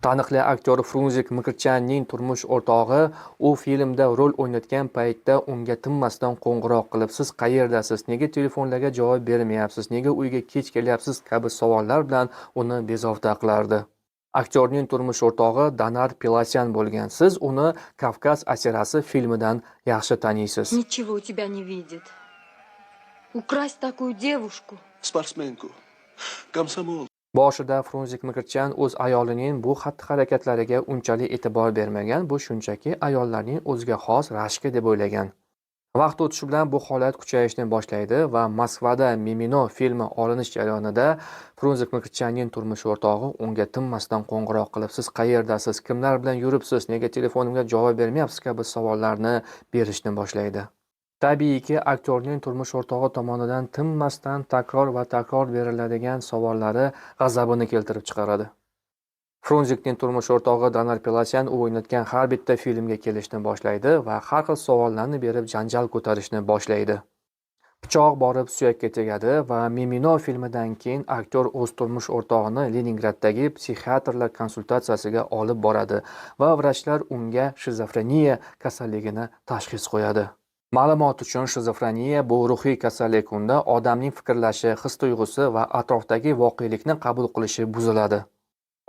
Taniqli aktyor Frunzik Mkirtchanning turmush o'rtog'i u filmda rol o'ynayotgan paytda unga tinmasdan qo'ng'iroq qilib, "Siz qayerdasiz? Nega telefonlarga javob bermayapsiz? Nega uyga kech kelyapsiz?" kabi savollar bilan uni bezovta qilardi. Aktyorning turmush o'rtog'i Danar Pelasyan bo'lgan. Siz uni "Kavkaz asirasi" filmidan yaxshi taniysiz. Ничего у тебя не видит. Украсть такую девушку. Спортсменку. Комсомол. Boshida Frunzik Mkirtchan o'z ayolining bu xatti-harakatlariga unchalik e'tibor bermagan, bu shunchaki ayollarning o'ziga xos rashki deb o'ylagan. Vaqt o'tishi bilan bu holat kuchayishni boshlaydi va Moskvada Mimino filmi olinish jarayonida Frunzik Mkirtchanning turmush o'rtog'i unga tinmasdan qo'ng'iroq qilib, "Siz qayerdasiz? Kimlar bilan yuribsiz? Nega telefonimga javob bermayapsiz?" kabi savollarni berishni boshlaydi. Tabiiyki, aktyorning turmush o'rtog'i tomonidan tinmasdan takror va takror beriladigan savollari g'azabini keltirib chiqaradi. Frunzikning turmush o'rtog'i Danar Pelasyan u o'ynayotgan har bitta filmga kelishni boshlaydi va har xil savollarni berib janjal ko'tarishni boshlaydi. Pichoq borib suyakka tegadi va Mimino filmidan keyin aktyor o'z turmush o'rtog'ini Leningraddagi psixiatrlar konsultatsiyasiga olib boradi va vrachlar unga shizofreniya kasalligini tashxis qo'yadi. Ma'lumot uchun, shizofreniya bu ruhiy kasallik. Unda odamning fikrlashi, his-tuyg'usi va atrofdagi voqelikni qabul qilishi buziladi.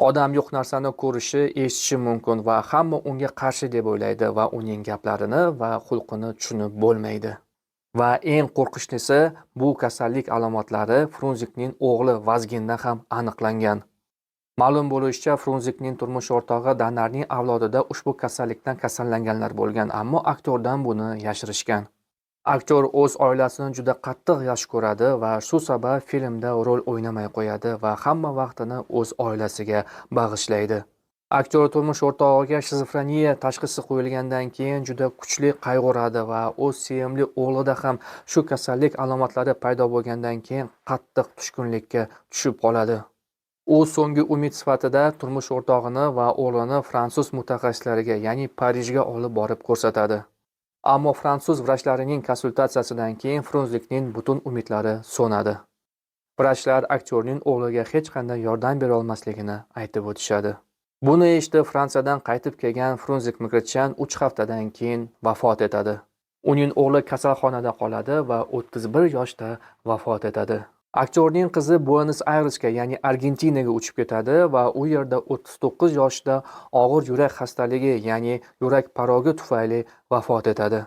Odam yo'q narsani ko'rishi, eshitishi mumkin va hamma unga qarshi deb o'ylaydi va uning gaplarini va xulqini tushunib bo'lmaydi. Va eng qo'rqinchlisi, bu kasallik alomatlari Frunzikning o'g'li Vazginda ham aniqlangan. Ma'lum bo'lishicha, Frunzikning turmush o'rtog'i Danarning avlodida ushbu kasallikdan kasallanganlar bo'lgan, ammo aktyordan buni yashirishgan. Aktyor o'z oilasini juda qattiq yaxshi ko'radi va shu sabab filmda rol o'ynamay qo'yadi va hamma vaqtini o'z oilasiga bag'ishlaydi. Aktyor turmush o'rtog'iga shizofreniya tashxisi qo'yilgandan keyin juda kuchli qayg'uradi va o'z sevimli o'g'lida ham shu kasallik alomatlari paydo bo'lgandan keyin qattiq tushkunlikka tushib qoladi. U so'nggi umid sifatida turmush o'rtog'ini va o'g'lini fransuz mutaxassislariga, ya'ni Parijga olib borib ko'rsatadi. Ammo fransuz vrachlarining konsultatsiyasidan keyin Frunzikning butun umidlari so'nadi. Vrachlar aktyorning o'g'liga hech qanday yordam bera olmasligini aytib o'tishadi. Buni eshitib Fransiyadan qaytib kelgan Frunzik Mkirtchan 3 haftadan keyin vafot etadi. Uning o'g'li kasalxonada qoladi va 31 yoshda vafot etadi. Aktyorning qizi Buenos Airesga, ya'ni Argentinaga uchib ketadi va u yerda 39 yoshda og'ir yurak xastaligi, ya'ni yurak parogi tufayli vafot etadi.